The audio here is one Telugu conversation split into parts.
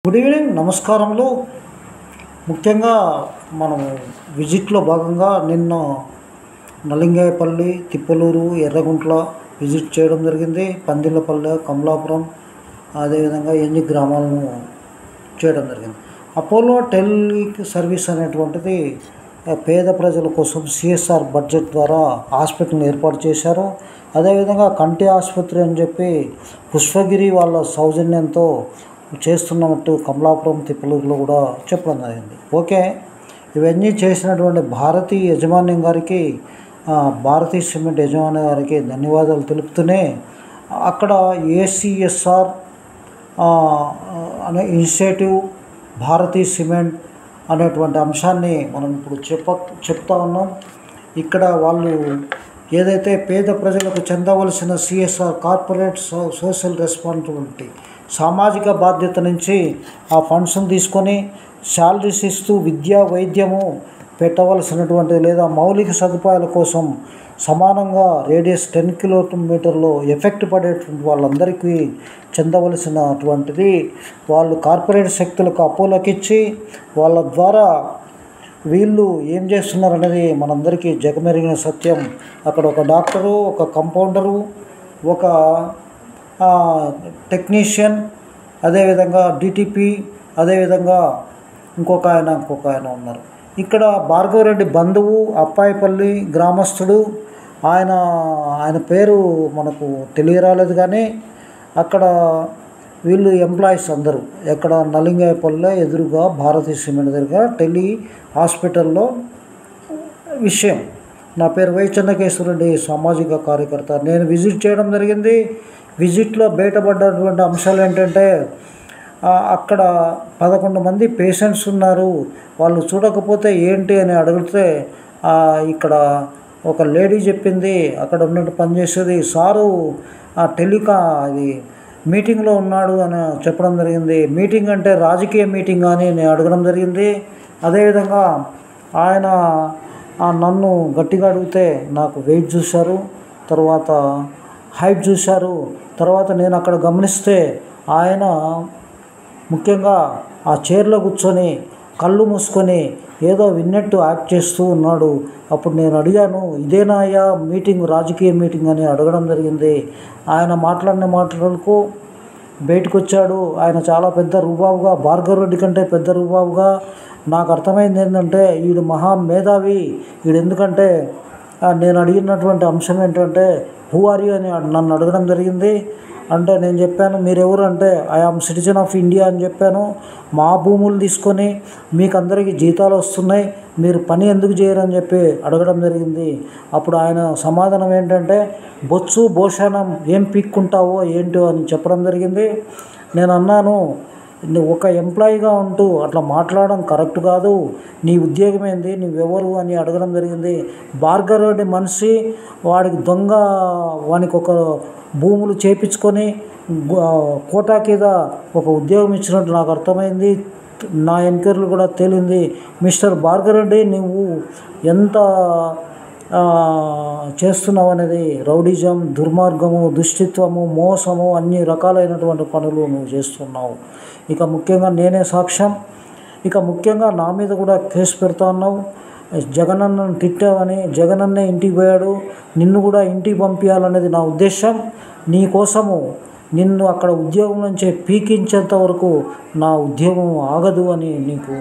గుడ్ ఈవినింగ్, నమస్కారములు. ముఖ్యంగా మనము విజిట్లో భాగంగా నిన్న నలింగాయపల్లి, తిప్పలూరు, ఎర్రగుంట్ల విజిట్ చేయడం జరిగింది. పందిళ్ళపల్లె, కమలాపురం, అదేవిధంగా ఎన్ని గ్రామాలను చేయడం జరిగింది. అపోలో టెలి సర్వీస్ అనేటువంటిది పేద ప్రజల కోసం సిఎస్ఆర్ బడ్జెట్ ద్వారా హాస్పిటల్ని ఏర్పాటు చేశారు. అదేవిధంగా కంటి ఆసుపత్రి అని చెప్పి పుష్పగిరి వాళ్ళ సౌజన్యంతో చేస్తున్నట్టు కమలాపురం, తిప్పలూరులో కూడా చెప్పడం జరిగింది. ఓకే, ఇవన్నీ చేసినటువంటి భారతీ యజమాన్యం గారికి, భారతీ సిమెంట్ యజమాని గారికి ధన్యవాదాలు తెలుపుతూనే అక్కడ ఏసీఎస్ఆర్ అనే ఇనిషియేటివ్, భారతీ సిమెంట్ అనేటువంటి అంశాన్ని మనం ఇప్పుడు చెప్తా ఉన్నాం. ఇక్కడ వాళ్ళు ఏదైతే పేద ప్రజలకు చెందవలసిన సిఎస్ఆర్, కార్పొరేట్ సోషల్ రెస్పాన్సిబిలిటీ, సామాజిక బాధ్యత నుంచి ఆ ఫండ్స్ని తీసుకొని శాలరీస్ ఇస్తూ విద్యా, వైద్యము పెట్టవలసినటువంటి లేదా మౌలిక సదుపాయాల కోసం సమానంగా రేడియస్ 10 కిలోమీటర్లో ఎఫెక్ట్ పడేటువంటి వాళ్ళందరికీ చెందవలసినటువంటిది వాళ్ళు కార్పొరేట్ శక్తులకు అపోలోకి ఇచ్చి వాళ్ళ ద్వారా వీళ్ళు ఏం చేస్తున్నారు అనేది మనందరికీ జగమెరిగిన సత్యం. అక్కడ ఒక డాక్టరు, ఒక కంపౌండరు, ఒక టెక్నీషియన్, అదేవిధంగా డిటిపి, అదేవిధంగా ఇంకొక ఆయన ఉన్నారు. ఇక్కడ భార్గవరెడ్డి బంధువు, అప్పాయిపల్లి గ్రామస్తుడు, ఆయన పేరు మనకు తెలియరాలేదు. కానీ అక్కడ వీళ్ళు ఎంప్లాయీస్ అందరూ ఎక్కడ నలింగాయపల్లె ఎదురుగా భారతీ సిమెంట్ దగ్గర టెలి హాస్పిటల్లో విషయం. నా పేరు వై చెన్నకేశ్వరరెడ్డి, సామాజిక కార్యకర్త. నేను విజిట్ చేయడం జరిగింది. విజిట్లో బయటపడ్డటువంటి అంశాలు ఏంటంటే అక్కడ 11 మంది పేషెంట్స్ ఉన్నారు. వాళ్ళు చూడకపోతే ఏంటి అని అడిగితే ఇక్కడ ఒక లేడీ చెప్పింది, అక్కడ ఉన్నట్టు పనిచేసేది, సారు అది మీటింగ్లో ఉన్నాడు అని చెప్పడం జరిగింది. మీటింగ్ అంటే రాజకీయ మీటింగ్ అని నేను అడగడం జరిగింది. అదేవిధంగా ఆయన నన్ను గట్టిగా అడిగితే నాకు వెయిట్ చూశారు, తర్వాత హైట్ చూశారు. తర్వాత నేను అక్కడ గమనిస్తే ఆయన ముఖ్యంగా ఆ చైర్లో కూర్చొని కళ్ళు మూసుకొని ఏదో విన్నట్టు యాక్ట్ చేస్తూ ఉన్నాడు. అప్పుడు నేను అడిగాను, ఇదేనా అయ్యా మీటింగ్, రాజకీయ మీటింగ్ అని అడగడం జరిగింది. ఆయన మాట్లాడిన మాటలకు బయటకు వచ్చాడు. ఆయన చాలా పెద్ద రూబాబుగా, భార్గవరెడ్డి కంటే పెద్ద రూబాబుగా. నాకు అర్థమైంది ఏంటంటే వీడు మహా మేధావి. వీడు ఎందుకంటే నేను అడిగినటువంటి అంశం ఏంటంటే హూ ఆర్ యూ అని నన్ను అడగడం జరిగింది. అంటే నేను చెప్పాను, మీరెవరు అంటే I am citizen of India అని చెప్పాను. మా భూములు తీసుకొని మీకు అందరికీ జీతాలు వస్తున్నాయి, మీరు పని ఎందుకు చేయరని చెప్పి అడగడం జరిగింది. అప్పుడు ఆయన సమాధానం ఏంటంటే బొత్సు భోషణం ఏం పీక్కుంటావో ఏంటో అని చెప్పడం జరిగింది. నేను అన్నాను, ఒక ఎంప్లాయీగా ఉంటూ అట్లా మాట్లాడడం కరెక్ట్ కాదు, నీ ఉద్యోగం ఏంది, నువ్వెవరు అని అడగడం జరిగింది. భార్గవరెడ్డి మనిషి, వానికి ఒక భూములు చేపించుకొని కోటా కింద ఒక ఉద్యోగం ఇచ్చినట్టు నాకు అర్థమైంది. నా ఎంక్వైరీలు కూడా తేలింది. మిస్టర్ భార్గవరెడ్డి, నువ్వు ఎంత చేస్తున్నావు అనేది రౌడిజం, దుర్మార్గము, దుష్టిత్వము, మోసము, అన్ని రకాలైనటువంటి పనులు నువ్వు చేస్తున్నావు. ఇక ముఖ్యంగా నేనే సాక్ష్యం. ఇక ముఖ్యంగా నా మీద కూడా కేసు పెడతా ఉన్నావు. జగనన్నను తిట్టావని, జగనన్నే ఇంటికి పోయాడు, నిన్ను కూడా ఇంటికి పంపించాలనేది నా ఉద్దేశం. నీ కోసము నిన్ను అక్కడ ఉద్యోగం నుంచి పీకించేంత వరకు నా ఉద్యోగం ఆగదు అని నీకు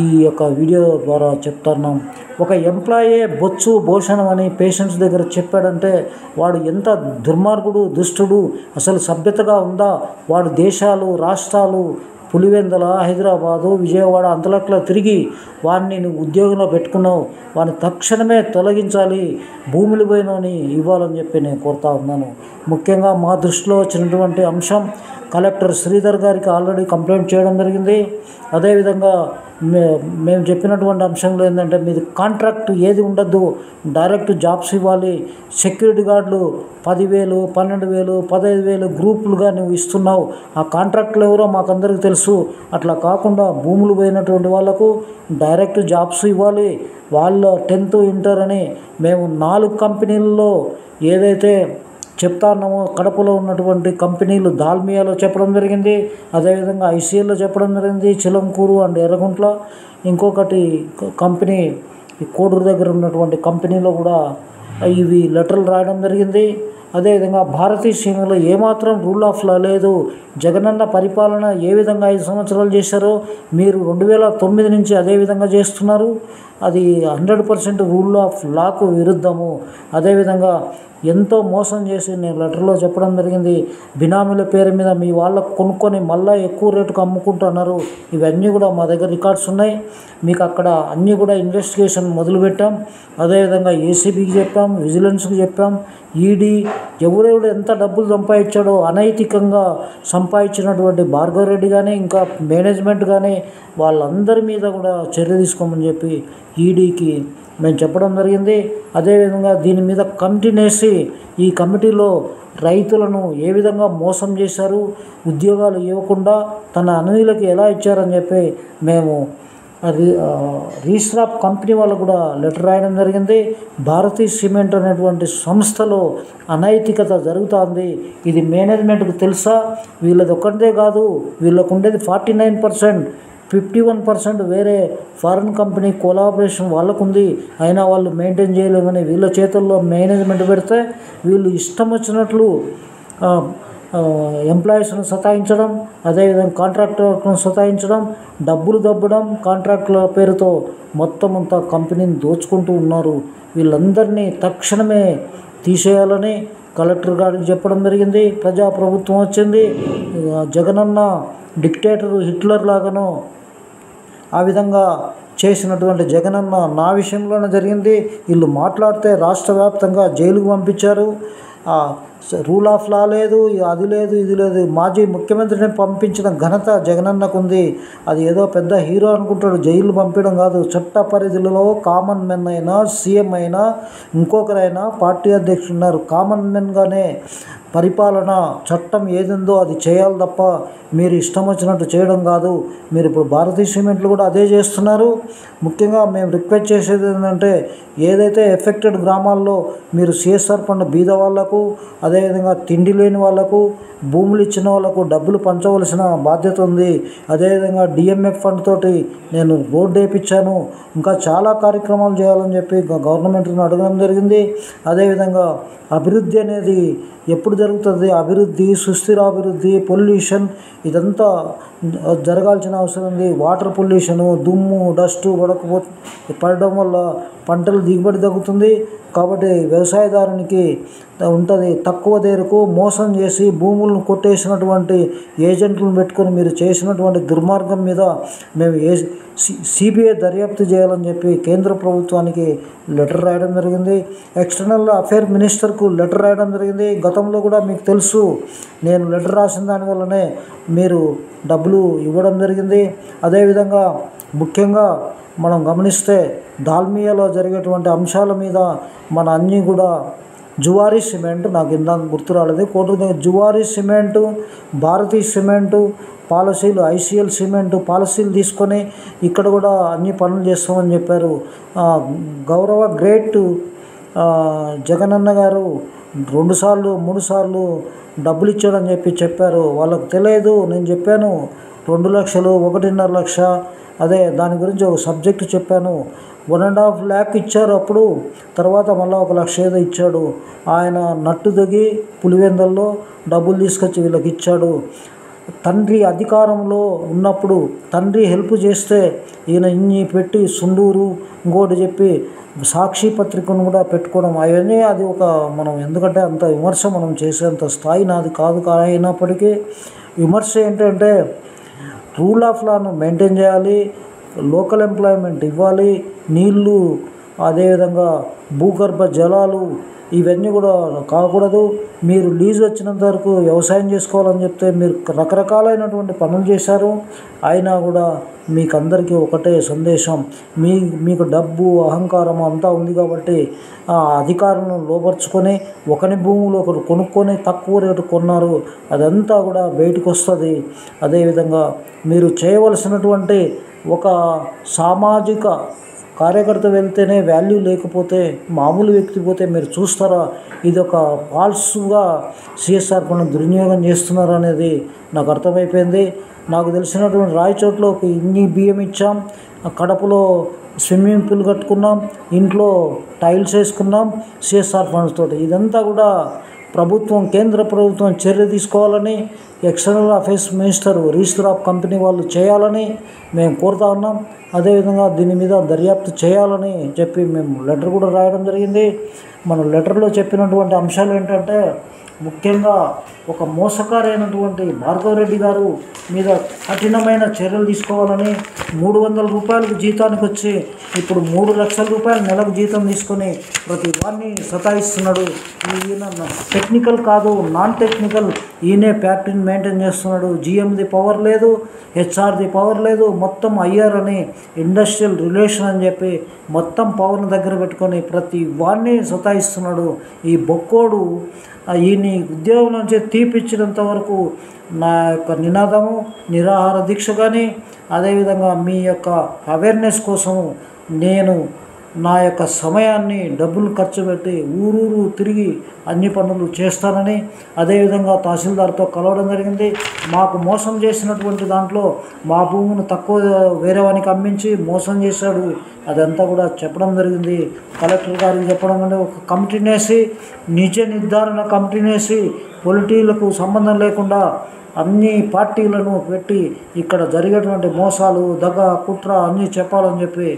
ఈ యొక్క వీడియో ద్వారా చెప్తున్నాం. ఒక ఎంప్లాయే బొత్సు భోషణం అని పేషెంట్స్ దగ్గర చెప్పాడంటే వాడు ఎంత దుర్మార్గుడు, దుష్టుడు, అసలు సభ్యతగా ఉందా? వాడు దేశాలు, రాష్ట్రాలు, పులివెందల, హైదరాబాదు, విజయవాడ అంతలట్లా తిరిగి వాడిని నువ్వు ఉద్యోగంలో పెట్టుకున్నావు. వాడిని తక్షణమే తొలగించాలి, భూములు పోయినని ఇవ్వాలని చెప్పి నేను కోరుతా ఉన్నాను. ముఖ్యంగా మా దృష్టిలో వచ్చినటువంటి అంశం, కలెక్టర్ శ్రీధర్ గారికి ఆల్రెడీ కంప్లైంట్ చేయడం జరిగింది. అదేవిధంగా మేము చెప్పినటువంటి అంశంలో ఏంటంటే మీది కాంట్రాక్ట్ ఏది ఉండద్దు, డైరెక్ట్ జాబ్స్ ఇవ్వాలి. సెక్యూరిటీ గార్డులు 10,000, 12,000, 15,000 గ్రూపులుగా నువ్వు ఇస్తున్నావు. ఆ కాంట్రాక్టులు ఎవరో మాకందరికీ తెలుసు. అట్లా కాకుండా భూములు పోయినటువంటి వాళ్ళకు డైరెక్ట్ జాబ్స్ ఇవ్వాలి. వాళ్ళ 10th ఇంటర్ అని మేము 4 కంపెనీల్లో ఏదైతే చెప్తా ఉన్నాము. కడపలో ఉన్నటువంటి కంపెనీలు దాల్మియాలో చెప్పడం జరిగింది, అదేవిధంగా ఐసీఎల్లో చెప్పడం జరిగింది, చిలంకూరు అండ్ ఎర్రగుంట్ల. ఇంకొకటి కంపెనీ కోడూరు దగ్గర ఉన్నటువంటి కంపెనీలో కూడా ఇవి లెటర్లు రాయడం జరిగింది. అదేవిధంగా భారతీయ సీమలో ఏమాత్రం రూల్ ఆఫ్ లా లేదు. జగనన్న పరిపాలన ఏ విధంగా 5 సంవత్సరాలు చేశారో మీరు 2009 నుంచి అదే విధంగా చేస్తున్నారు. అది 100% రూల్ ఆఫ్ లాకు విరుద్ధము. అదేవిధంగా ఎంతో మోసం చేసి నేను లెటర్లో చెప్పడం జరిగింది. బినామీల పేరు మీద మీ వాళ్ళకు కొనుక్కొని మళ్ళీ ఎక్కువ రేటుకు అమ్ముకుంటున్నారు. ఇవన్నీ కూడా మా దగ్గర రికార్డ్స్ ఉన్నాయి. మీకు అక్కడ అన్నీ కూడా ఇన్వెస్టిగేషన్ మొదలుపెట్టాం. అదేవిధంగా ఏసీబీకి చెప్పాం, విజిలెన్స్కి చెప్పాం, ఈడీ ఎవరెవడు ఎంత డబ్బులు సంపాదించాడో అనైతికంగా సంపాదించినటువంటి భార్గవ్ రెడ్డి కానీ ఇంకా మేనేజ్మెంట్ కానీ వాళ్ళందరి మీద కూడా చర్య తీసుకోమని చెప్పి ఈడీకి మేము చెప్పడం జరిగింది. అదేవిధంగా దీని మీద కమిటీనేసి ఈ కమిటీలో రైతులను ఏ విధంగా మోసం చేశారు, ఉద్యోగాలు ఇవ్వకుండా తన అనుయులకు ఎలా ఇచ్చారని చెప్పి మేము రిజిస్టర్ ఆఫ్ కంపెనీ వాళ్ళకు కూడా లెటర్ రాయడం జరిగింది. భారతీయ సిమెంట్ అనేటువంటి సంస్థలో అనైతికత జరుగుతుంది. ఇది మేనేజ్మెంట్కు తెలుసా? వీళ్ళది ఒక్కటే కాదు, వీళ్ళకు ఉండేది 49%, 51% వేరే ఫారిన్ కంపెనీ కొలాబరేషన్ వాళ్ళకు ఉంది. అయినా వాళ్ళు మెయింటైన్ చేయలేమని వీళ్ళ చేతుల్లో మేనేజ్మెంట్ పెడితే వీళ్ళు ఇష్టం వచ్చినట్లు ఎంప్లాయీస్ను సతాయించడం, అదేవిధంగా కాంట్రాక్టర్లను సతాయించడం, డబ్బులు దబ్బడం, కాంట్రాక్టుల పేరుతో మొత్తం అంతా కంపెనీని దోచుకుంటూ ఉన్నారు. వీళ్ళందరినీ తక్షణమే తీసేయాలని కలెక్టర్ గారికి చెప్పడం జరిగింది. ప్రజాప్రభుత్వం వచ్చింది. జగనన్న డిక్టేటరు హిట్లర్ లాగానో ఆ విధంగా చేసినటువంటి జగనన్న నా విషయంలోనే జరిగింది. వీళ్ళు మాట్లాడితే రాష్ట్ర వ్యాప్తంగా జైలుకు పంపించారు. రూల్ ఆఫ్ లా లేదు, అది లేదు, ఇది లేదు. మాజీ ముఖ్యమంత్రిని పంపించిన ఘనత జగనన్నకు ఉంది. అది ఏదో పెద్ద హీరో అనుకుంటాడు. జైలు పంపించడం కాదు, చట్ట పరిధిలో కామన్ మెన్ అయినా, సీఎం అయినా, ఇంకొకరైనా, పార్టీ అధ్యక్షులు ఉన్నారు. కామన్ మెన్గానే పరిపాలన చట్టం ఏదిందో అది చేయాలి తప్ప మీరు ఇష్టం వచ్చినట్టు చేయడం కాదు. మీరు ఇప్పుడు భారతీయ సిమెంట్లు కూడా అదే చేస్తున్నారు. ముఖ్యంగా మేము రిక్వెస్ట్ చేసేది ఏంటంటే ఏదైతే ఎఫెక్టెడ్ గ్రామాల్లో మీరు సిఎస్ఆర్ ఫండ్ బీద వాళ్లకు, అదేవిధంగా తిండి లేని వాళ్లకు, భూములు ఇచ్చిన వాళ్ళకు డబ్బులు పంచవలసిన బాధ్యత ఉంది. అదేవిధంగా డిఎంఎఫ్ ఫండ్ తోటి నేను రోడ్డు వేయించాను. ఇంకా చాలా కార్యక్రమాలు చేయాలని చెప్పి గవర్నమెంట్ని అడగడం జరిగింది. అదేవిధంగా అభివృద్ధి అనేది ఎప్పుడు జరుగుతుంది? అభివృద్ధి, సుస్థిర అభివృద్ధి, పొల్యూషన్ ఇదంతా జరగాల్సిన అవసరం ఉంది. వాటర్ పొల్యూషను, దుమ్ము, డస్టు పడడం వల్ల పంటలు దిగుబడి తగ్గుతుంది. కాబట్టి వ్యవసాయదారునికి ఉంటుంది. తక్కువ ధరకు మోసం చేసి భూములను కొట్టేసినటువంటి ఏజెంట్లను పెట్టుకొని మీరు చేసినటువంటి దుర్మార్గం మీద మేము సిబిఐ దర్యాప్తు చేయాలని చెప్పి కేంద్ర ప్రభుత్వానికి లెటర్ రాయడం జరిగింది. ఎక్స్టర్నల్ అఫేర్ మినిస్టర్కు లెటర్ రాయడం జరిగింది. గతంలో కూడా మీకు తెలుసు, నేను లెటర్ రాసిన దానివల్లనే మీరు డబ్బులు ఇవ్వడం జరిగింది. అదేవిధంగా ముఖ్యంగా మనం గమనిస్తే దాల్మియాలో జరిగేటువంటి అంశాల మీద మన అన్నీ కూడా జువారీ సిమెంట్, నాకు ఇందాక గుర్తు రాలేదు, కోటి జువారీ సిమెంటు, భారతీయ సిమెంటు పాలసీలు, ఐసీఎల్ సిమెంటు పాలసీలు తీసుకొని ఇక్కడ కూడా అన్ని పనులు చేస్తామని చెప్పారు. గౌరవ గ్రేట్ జగనన్న గారు 2 సార్లు 3 సార్లు డబ్బులు ఇచ్చాడని చెప్పారు. వాళ్ళకు తెలియదు. నేను చెప్పాను 2 లక్షలు, 1.5 లక్ష, అదే దాని గురించి ఒక సబ్జెక్టు చెప్పాను. 1.5 lakh ఇచ్చారు అప్పుడు. తర్వాత మళ్ళీ 1 లక్ష ఏదో ఇచ్చాడు. ఆయన నట్టు దిగి పులివెందల్లో డబ్బులు తీసుకొచ్చి వీళ్ళకి ఇచ్చాడు. తండ్రి అధికారంలో ఉన్నప్పుడు తండ్రి హెల్ప్ చేస్తే ఈయన ఇన్ని పెట్టి సుండూరు ఇంకోటి చెప్పి సాక్షి పత్రికను కూడా పెట్టుకోవడం అవన్నీ అది ఒక మనం ఎందుకంటే అంత విమర్శ మనం చేసేంత స్థాయి నాది కాదు. అయినప్పటికీ విమర్శ ఏంటంటే రూల్ ఆఫ్ లాను మెయింటైన్ చేయాలి, లోకల్ ఎంప్లాయ్మెంట్ ఇవ్వాలి, నీళ్ళు, అదేవిధంగా భూగర్భ జలాలు ఇవన్నీ కూడా కాకూడదు. మీరు లీజు వచ్చినంత వరకు వ్యవసాయం చేసుకోవాలని చెప్తే మీరు రకరకాలైనటువంటి పనులు చేశారు. అయినా కూడా మీకు అందరికీ ఒకటే సందేశం, మీకు డబ్బు, అహంకారం అంతా ఉంది కాబట్టి ఆ అధికారులను లోపరుచుకొని ఒకని భూములు ఒకరు కొనుక్కొని తక్కువ రేటు కొన్నారు. అదంతా కూడా బయటకు వస్తుంది. అదేవిధంగా మీరు చేయవలసినటువంటి ఒక సామాజిక కార్యకర్త వెళ్తేనే వాల్యూ లేకపోతే మామూలు వ్యక్తి పోతే మీరు చూస్తారా? ఇది ఒక ఫాల్స్గా సిఎస్ఆర్ ఫండ్ దుర్వినియోగం చేస్తున్నారు అనేది నాకు అర్థమైపోయింది. నాకు తెలిసినటువంటి రాయచోట్లో ఇన్ని బియ్యం ఇచ్చాం, కడపలో స్విమ్మింగ్ పూల్ కట్టుకున్నాం, ఇంట్లో టైల్స్ వేసుకున్నాం సిఎస్ఆర్ ఫండ్స్ తోటి. ఇదంతా కూడా ప్రభుత్వం, కేంద్ర ప్రభుత్వం చర్య తీసుకోవాలని, external affairs minister, register of company వాళ్ళు చేయాలని మేము కోరుతా ఉన్నాం. అదేవిధంగా దీని మీద దర్యాప్తు చేయాలని చెప్పి మేము లెటర్ కూడా రాయడం జరిగింది. మన లెటర్లో చెప్పినటువంటి అంశాలు ఏంటంటే, ముఖ్యంగా ఒక మోసకారైనటువంటి భార్గవరెడ్డి గారు మీద కఠినమైన చర్యలు తీసుకోవాలని, 300 రూపాయలకు జీతానికి వచ్చి ఇప్పుడు 3 లక్షల రూపాయలు నెలకు జీతం తీసుకొని ప్రతి వారిని సతాయిస్తున్నాడు. ఈయన టెక్నికల్ కాదు, నాన్ టెక్నికల్, ఈయనే ఫ్యాక్టరీని మెయింటైన్ చేస్తున్నాడు. జిఎంది పవర్ లేదు, హెచ్ఆర్ది పవర్ లేదు, మొత్తం ఐఆర్ అని ఇండస్ట్రియల్ రిలేషన్ అని చెప్పి మొత్తం పవర్ని దగ్గర పెట్టుకొని ప్రతి వాడిని సతాయిస్తున్నాడు. ఈ బొక్కోడు ఈయన్ని ఉద్యోగం నుంచి తీపిచ్చినంత వరకు నా యొక్క నినాదము నిరాహార దీక్ష. కానీ అదేవిధంగా మీ యొక్క అవేర్నెస్ కోసము నేను నా యొక్క సమయాన్ని, డబ్బులు ఖర్చు పెట్టి ఊరూరు తిరిగి అన్ని పనులు చేస్తానని, అదేవిధంగా తహసీల్దార్తో కలవడం జరిగింది. మాకు మోసం చేసినటువంటి దాంట్లో మా భూమిని తక్కువ వేరే వానికి అమ్మించి మోసం చేశాడు, అదంతా కూడా చెప్పడం జరిగింది. కలెక్టర్ గారికి చెప్పడం అంటే ఒక కమిటీని వేసి, నిజ నిర్ధారణ కమిటీని వేసి, పొలిటీలకు సంబంధం లేకుండా అన్ని పార్టీలను పెట్టి ఇక్కడ జరిగేటువంటి మోసాలు, దగ, కుట్ర అన్నీ చెప్పాలని చెప్పి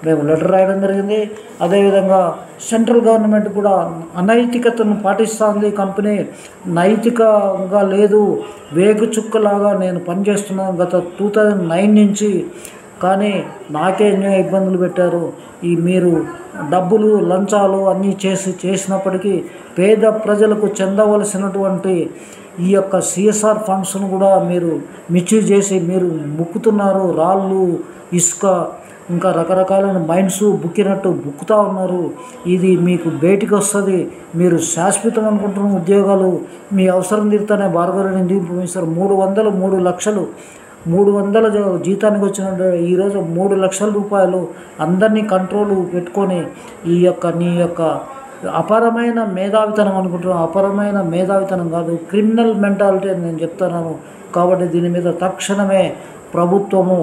మేము లెటర్ రాయడం జరిగింది. అదేవిధంగా సెంట్రల్ గవర్నమెంట్ కూడా అనైతికతను పాటిస్తుంది. కంపెనీ నైతికంగా లేదు, వేగు చుక్కలాగా నేను పనిచేస్తున్నాను గత 2009 నుంచి. కానీ నాకే ఎన్నో ఇబ్బందులు పెట్టారు. మీరు డబ్బులు, లంచాలు అన్నీ చేసినప్పటికీ పేద ప్రజలకు చెందవలసినటువంటి ఈ యొక్క సిఎస్ఆర్ ఫండ్స్ను కూడా మీరు మిస్యూజ్ చేసి మీరు ముక్కుతున్నారు. రాళ్ళు, ఇసుక, ఇంకా రకరకాలైన మైన్స్ బుక్కినట్టు బుక్కుతూ ఉన్నారు. ఇది మీకు బయటికి వస్తుంది. మీరు శాశ్వతం అనుకుంటున్న ఉద్యోగాలు మీ అవసరం తీరుతానే భార్గవరెడ్డి మినిస్టర్ 3 లక్షలు 300 జీతానికి వచ్చిన ఈరోజు 3 లక్షల రూపాయలు అందరినీ కంట్రోల్ పెట్టుకొని నీ యొక్క అపరమైన మేధావితనం అనుకుంటున్నాను. అపరమైన మేధావితనం కాదు, క్రిమినల్ మెంటాలిటీ అని నేను చెప్తున్నాను. కాబట్టి దీని మీద తక్షణమే ప్రభుత్వము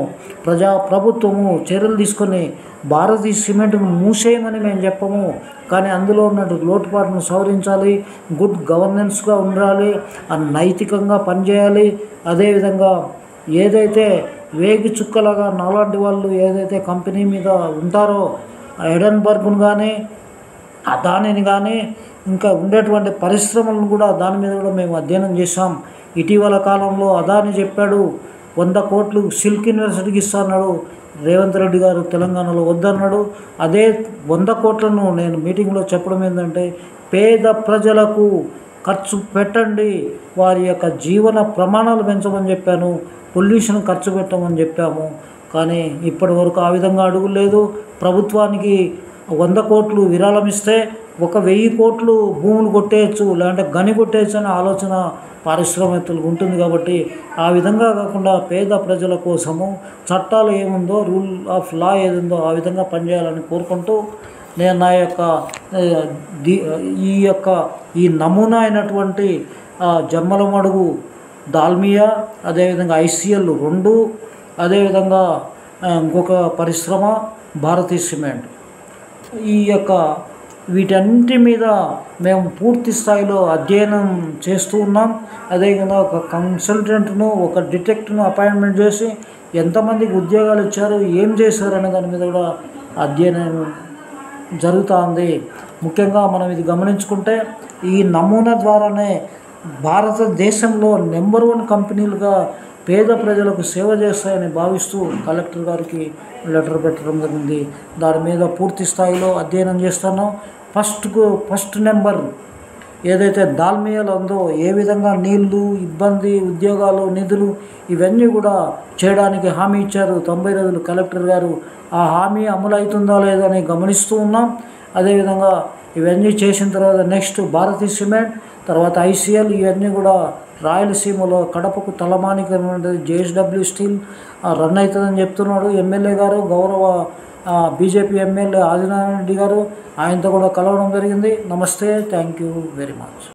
చర్యలు తీసుకొని భారతీయ సిమెంట్ను మూసేయమని మేము చెప్పము. కానీ అందులో ఉన్న లోటుపాటును సవరించాలి, గుడ్ గవర్నెన్స్గా ఉండాలి, నైతికంగా పనిచేయాలి. అదేవిధంగా ఏదైతే వేగి చుక్కలాగా నాలాంటి వాళ్ళు ఏదైతే కంపెనీ మీద ఉంటారో, ఎడెన్బర్గ్ను కానీ అదానిని కానీ ఇంకా ఉండేటువంటి పరిశ్రమలను కూడా దాని మీద కూడా మేము అధ్యయనం చేశాం. ఇటీవల కాలంలో అదాని చెప్పాడు 100 కోట్లు సిల్క్ యూనివర్సిటీకి ఇస్తాడు. రేవంత్ రెడ్డి గారు తెలంగాణలో వద్దన్నాడు. అదే 100 కోట్లను నేను మీటింగ్లో చెప్పడం ఏంటంటే, పేద ప్రజలకు ఖర్చు పెట్టండి, వారి యొక్క జీవన ప్రమాణాలు పెంచమని చెప్పాను, పొల్యూషన్ ఖర్చు పెట్టమని చెప్పాము. కానీ ఇప్పటి వరకు ఆ విధంగా అడుగులేదు. ప్రభుత్వానికి 100 కోట్లు విరాళం ఇస్తే 1000 కోట్లు భూములు కొట్టేయచ్చు, లేదంటే గని కొట్టేయచ్చు అనే ఆలోచన పారిశ్రామికలకు ఉంటుంది. కాబట్టి ఆ విధంగా కాకుండా పేద ప్రజల కోసము చట్టాలు ఏముందో, రూల్ ఆఫ్ లా ఏదుందో ఆ విధంగా పనిచేయాలని కోరుకుంటూ, నేను నా యొక్క ఈ నమూనా అయినటువంటి జమ్మలమడుగు దాల్మియా, అదేవిధంగా ఐసీఎల్ 2, అదేవిధంగా ఇంకొక పరిశ్రమ భారతీయ సిమెంట్, ఈ యొక్క వీటన్నిటి మీద మేము పూర్తి స్థాయిలో అధ్యయనం చేస్తూ ఉన్నాం. అదేవిధంగా ఒక కన్సల్టెంట్ను, ఒక డిటెక్టివ్ను అపాయింట్మెంట్ చేసి ఎంతమందికి ఉద్యోగాలు ఇచ్చారు, ఏం చేశారు అనే దాని మీద కూడా అధ్యయనం జరుగుతూ ఉంది. ముఖ్యంగా మనం ఇది గమనించుకుంటే ఈ నమూనా ద్వారానే భారతదేశంలో నెంబర్ 1 కంపెనీలుగా పేద ప్రజలకు సేవ చేస్తాయని భావిస్తూ కలెక్టర్ గారికి లెటర్ పెట్టడం జరిగింది. దాని మీద పూర్తి స్థాయిలో అధ్యయనం చేస్తున్నాం. ఫస్ట్ నెంబర్ ఏదైతే దాల్మియాలో ఉందో, ఏ విధంగా నీళ్లు, ఇబ్బంది, ఉద్యోగాలు, నిధులు ఇవన్నీ కూడా చేయడానికి హామీ ఇచ్చారు 90 రోజులు కలెక్టర్ గారు. ఆ హామీ అమలు అవుతుందా లేదా అని గమనిస్తూ ఉన్నాం. అదేవిధంగా ఇవన్నీ చేసిన తర్వాత నెక్స్ట్ భారతీయ సిమెంట్, తర్వాత ఐసీఎల్, ఇవన్నీ కూడా రాయలసీమలో కడపకు తలమానికమైనటువంటి జేఎస్డబ్ల్యూ స్టీల్ రన్ అవుతుందని చెప్తున్నాడు ఎమ్మెల్యే గారు. గౌరవ బీజేపీ ఎమ్మెల్యే ఆదినారాయణ రెడ్డి గారు, ఆయనతో కూడా కలవడం జరిగింది. నమస్తే, థ్యాంక్ యూ వెరీ మచ్.